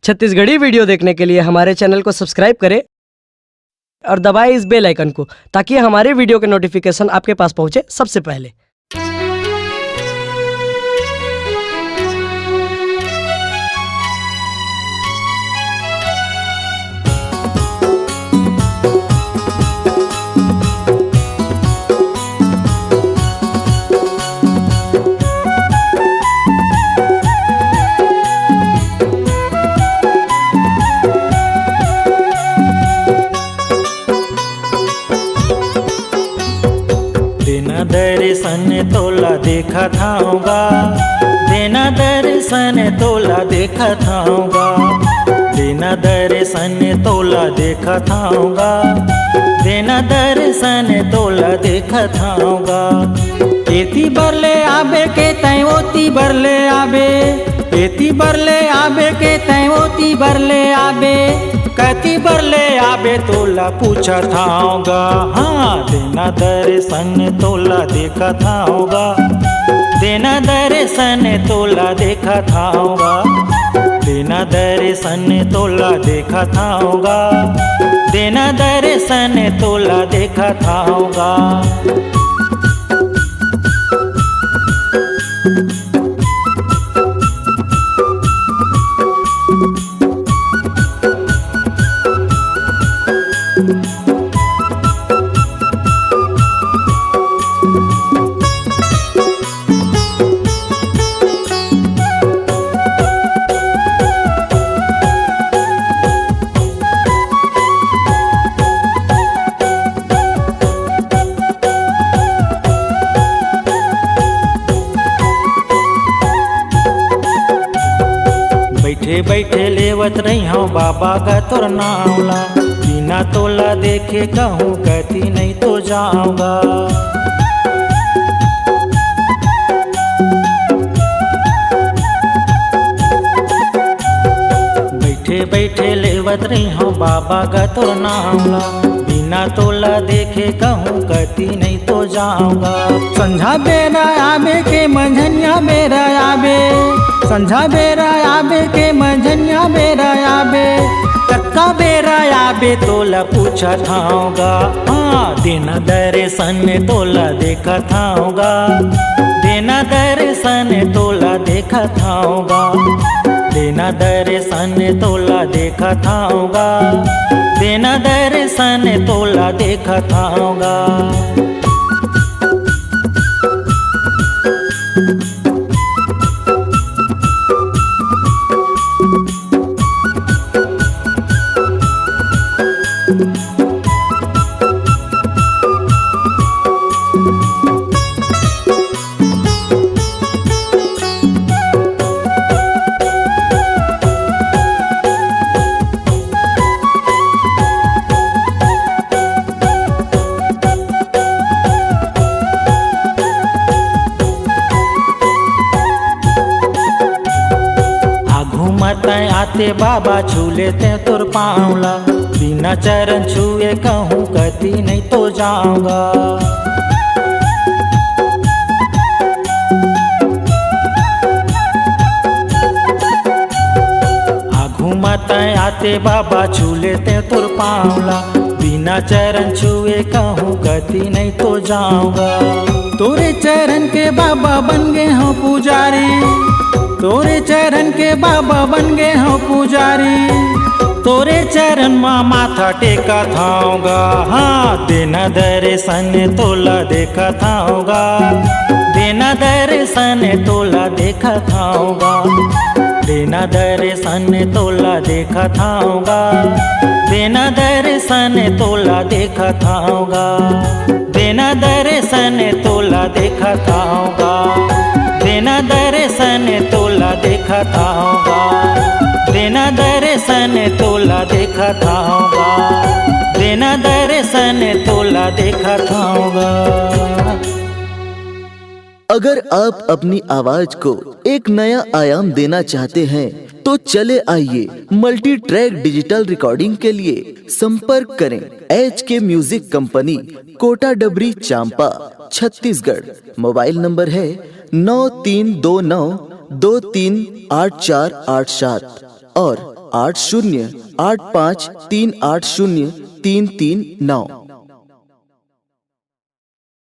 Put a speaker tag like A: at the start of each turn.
A: Chhattisgarhi video देखने के लिए हमारे चैनल को सब्सक्राइब करें और दबाएं इस बेल आइकन को ताकि हमारे वीडियो के नोटिफिकेशन आपके पास पहुंचे सबसे पहले।
B: देना दर्शन तोला देखा थाऊंगा, देना दर्शन तोला देखा थाऊंगा, देना दर्शन तोला देखा थाऊंगा, देना दर्शन तोला देखा थाऊंगा। एती बरले आबे के तय ओती बरले आबे, एती बरले आबे के तय ओती बरले आबे, कति बरले आबे तोला पूछा थाऊंगा। हाँ, देना दर्शन तोला देखा थाऊंगा, देना दर्शन तोला देखा थाऊंगा, देना दर्शन तोला देखा थाऊंगा, देना दर्शन तोला देखा थाऊंगा। बैठे बैठे लेवत रही हूँ बाबा का तोर नावला, बिना तोला देखे कहूँ कहती नहीं तो जाऊंगा। बैठे बैठे लेवत रही हूँ बाबा का तोर नावला, बिना तोला देखे कहूँ कहती नहीं तो जाऊंगा। संझा बेरा आबे के मंझनिया बेरा आबे, संझा बेरा आबे के मंझनिया बेरा आबे, कक्का बेरा आबे तोला पूछा थाऊंगा। हाँ, देना दर्शन तोला देखा थाऊंगा, देना दर्शन तोला देखा थाऊंगा, देना दर्शन तोला देखा थाऊंगा, देना दर्शन तोला देखा थाऊंगा। घूमते आते बाबा छू लेते तोर पाँवला, बिना चरण छुए कहूँ कहती नहीं तो जाऊंगा। घूमते आते बाबा छू लेते तोर पाँवला, बिना चरण छुए कहूँ कहती नहीं तो जाऊंगा। तोरे चरण के बाबा बन गए हो पुजारी, तोरे चरण के बाबा बन गए हो पुजारी, तोरे चरण माँ माथा टेका थाऊंगा। हाँ, देना दर्शन तोला देखा थाऊंगा, देना दर्शन तोला देखा थाऊंगा, देना दर्शन तोला देखा थाऊंगा, देना दर्शन तोला देखा थाऊंगा, देना दर्शन तोला देखा थाऊंगा, देना दर्शन तोला देखा थाऊंगा, देना दर्शन तोला देखा थाऊंगा, देना दर्शन तोला देखा थाऊंगा।
C: अगर आप अपनी आवाज को एक नया आयाम देना चाहते हैं तो चले आइए मल्टी ट्रैक डिजिटल रिकॉर्डिंग के लिए संपर्क करें HK म्यूजिक कंपनी, कोटा डबरी, चांपा, छत्तीसगढ़। मोबाइल नंबर है 9329238487 और 80853853803339।